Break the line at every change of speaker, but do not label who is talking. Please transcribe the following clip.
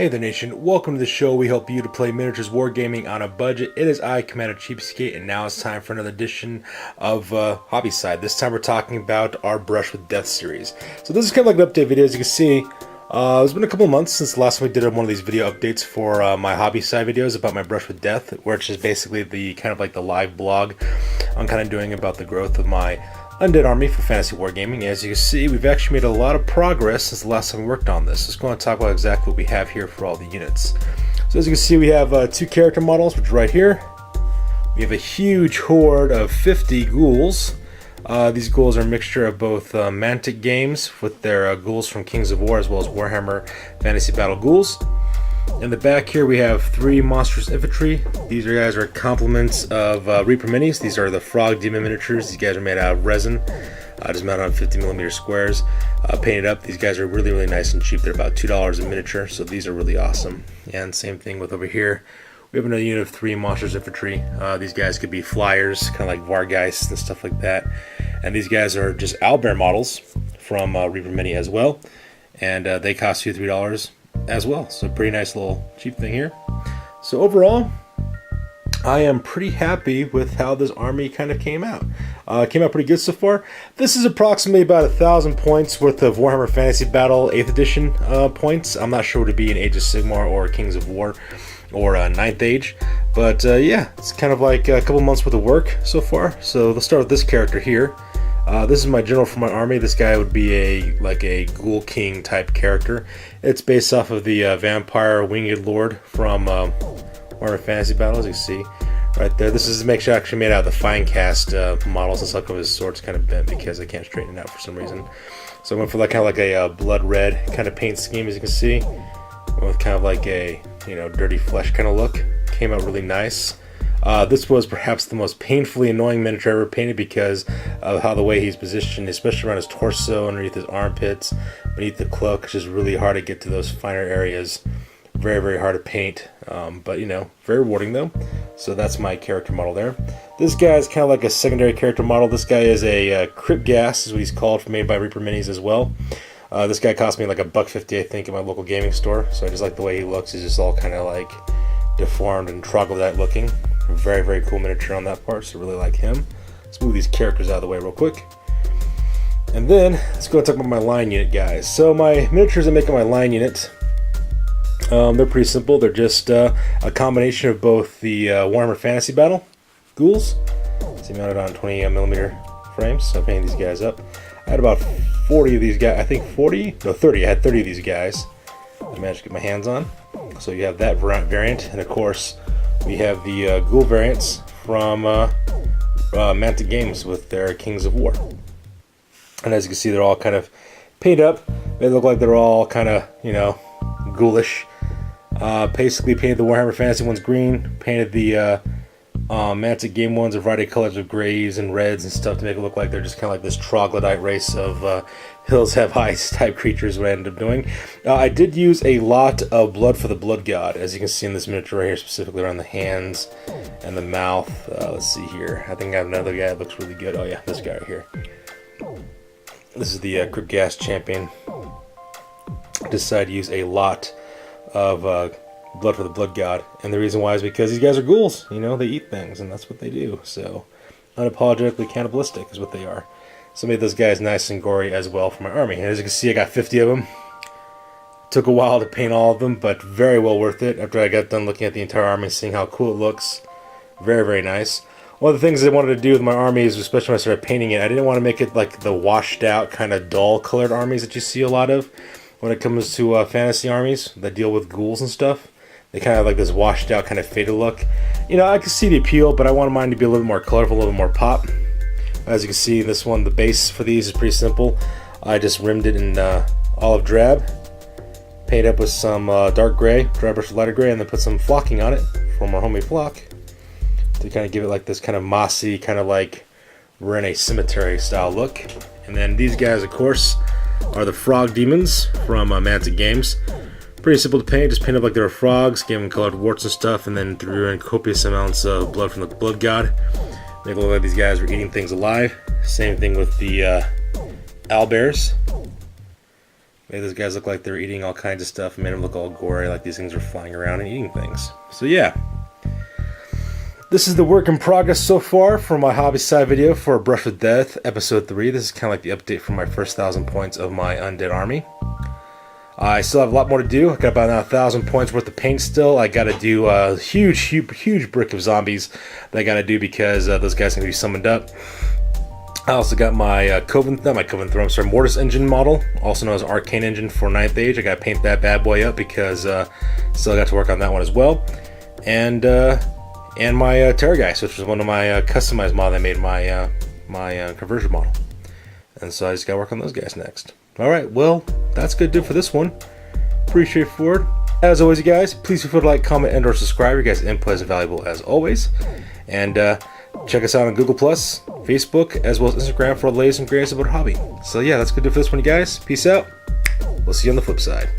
Hey there nation, welcome to the show. We help you to play miniatures wargaming on a budget. It is I, Commander CheapSkate, and now it's time for another edition of Hobby Side. This time we're talking about our Brush with Death series. So this is kind of like an update video. As you can see, it's been a couple of months since the last time we did one of these video updates for my Hobby Side videos about my Brush with Death, which is basically the kind of like the live blog I'm kind of doing about the growth of my Undead Army for Fantasy Wargaming. As you can see, we've actually made a lot of progress since the last time we worked on this. Let's go and talk about exactly what we have here for all the units. So as you can see, we have two character models, which are right here. We have a huge horde of 50 ghouls. These ghouls are a mixture of both Mantic games with their ghouls from Kings of War, as well as Warhammer Fantasy Battle ghouls. In the back here we have 3 monstrous infantry. These guys are complements of Reaper Minis. These are the Frog Demon miniatures. These guys are made out of resin, just mounted on 50mm squares, painted up. These guys are really nice and cheap. They're about $2 a miniature, so these are really awesome. And same thing with over here. We have another unit of 3 monstrous infantry. These guys could be flyers, kind of like Vargeist and stuff like that. And these guys are just owlbear models from Reaper Mini as well, and they cost you $3 as well. So pretty nice little cheap thing here. So overall, I am pretty happy with how this army kind of came out. Came out pretty good so far. This is approximately about 1,000 points worth of Warhammer Fantasy Battle 8th edition points. I'm not sure what it'd be in Age of Sigmar or Kings of War or 9th Age, but yeah, it's kind of like a couple months worth of work so far. So let's start with this character here. This is my general for my army. This guy would be a Ghoul King type character. It's based off of the Vampire Winged Lord from Warhammer Fantasy Battle, as you see right there. This is actually made out of the fine cast models. The suck of his sword's kind of bent because I can't straighten it out for some reason. So I went for kind of like a blood red kind of paint scheme, as you can see, with kind of like a dirty flesh kind of look. Came out really nice. This was perhaps the most painfully annoying miniature I ever painted because of how the way he's positioned, especially around his torso, underneath his armpits, beneath the cloak. It's just really hard to get to those finer areas. Very hard to paint, but very rewarding though. So that's my character model there. This guy is kind of like a secondary character model. This guy is a Crypt Gas, is what he's called, made by Reaper Minis as well. This guy cost me like $1.50, I think, at my local gaming store. So I just like the way he looks. He's just all kind of like deformed and troglodyte looking. Very cool miniature on that part, so really like him. Let's move these characters out of the way real quick. And then, let's go and talk about my line unit, guys. So my miniatures I make on my line unit, they're pretty simple. They're just a combination of both the Warhammer Fantasy Battle ghouls. See, mounted on 20mm frames, so I painted these guys up. I had about 40 of these guys, I think 40? No, 30. I had 30 of these guys I managed to get my hands on. So you have that variant, and of course, we have the ghoul variants from Mantic Games with their Kings of War. And as you can see, they're all kind of painted up. They look like they're all kind of, ghoulish. Basically painted the Warhammer Fantasy ones green, painted the Mantic Game ones a variety of colors of grays and reds and stuff to make it look like they're just kind of like this troglodyte race of Hills Have Eyes type creatures, what I ended up doing. I did use a lot of blood for the Blood God, as you can see in this miniature right here, specifically around the hands and the mouth. Let's see here. I think I have another guy that looks really good. Oh yeah, this guy right here. This is the Crypt Gas Champion. Decided to use a lot of blood for the Blood God, and the reason why is because these guys are ghouls. They eat things, and that's what they do. So unapologetically cannibalistic is what they are. So I made those guys nice and gory as well for my army. And as you can see, I got 50 of them. Took a while to paint all of them, but very well worth it. After I got done looking at the entire army and seeing how cool it looks, very nice. One of the things I wanted to do with my army is, especially when I started painting it, I didn't want to make it like the washed out kind of dull colored armies that you see a lot of when it comes to fantasy armies that deal with ghouls and stuff. They kind of have like this washed out kind of faded look. I can see the appeal, but I wanted mine to be a little more colorful, a little more pop. As you can see, this one, the base for these is pretty simple. I just rimmed it in olive drab, painted up with some dark gray, dry brush lighter gray, and then put some flocking on it from our homemade flock to kind of give it like this kind of mossy, kind of like we're in a cemetery style look. And then these guys, of course, are the Frog Demons from Mantic Games. Pretty simple to paint, just paint up like they were frogs, gave them colored warts and stuff, and then threw in copious amounts of blood from the Blood God. Make it look like these guys were eating things alive. Same thing with the owlbears. Made those guys look like they're eating all kinds of stuff. Made them look all gory, like these things are flying around and eating things. So yeah. This is the work in progress so far for my hobby side video for Brush with Death, episode 3. This is kind of like the update for my first 1,000 points of my undead army. I still have a lot more to do. I got about 1,000 points worth of paint still. I got to do a huge brick of zombies that I got to do because those guys can be summoned up. I also got my Mortis engine model, also known as Arcane engine for 9th Age. I got to paint that bad boy up because still got to work on that one as well. And my Terrorgeist, which was one of my customized models. I made my conversion model. And so I just got to work on those guys next. Alright, well, that's good to do for this one. Pretty straightforward. As always, you guys, please feel free to like, comment, and or subscribe. Your guys' input is invaluable as always. And check us out on Google+, Facebook, as well as Instagram for all the latest and greatest about hobby. So yeah, that's good to do for this one, you guys. Peace out. We'll see you on the flip side.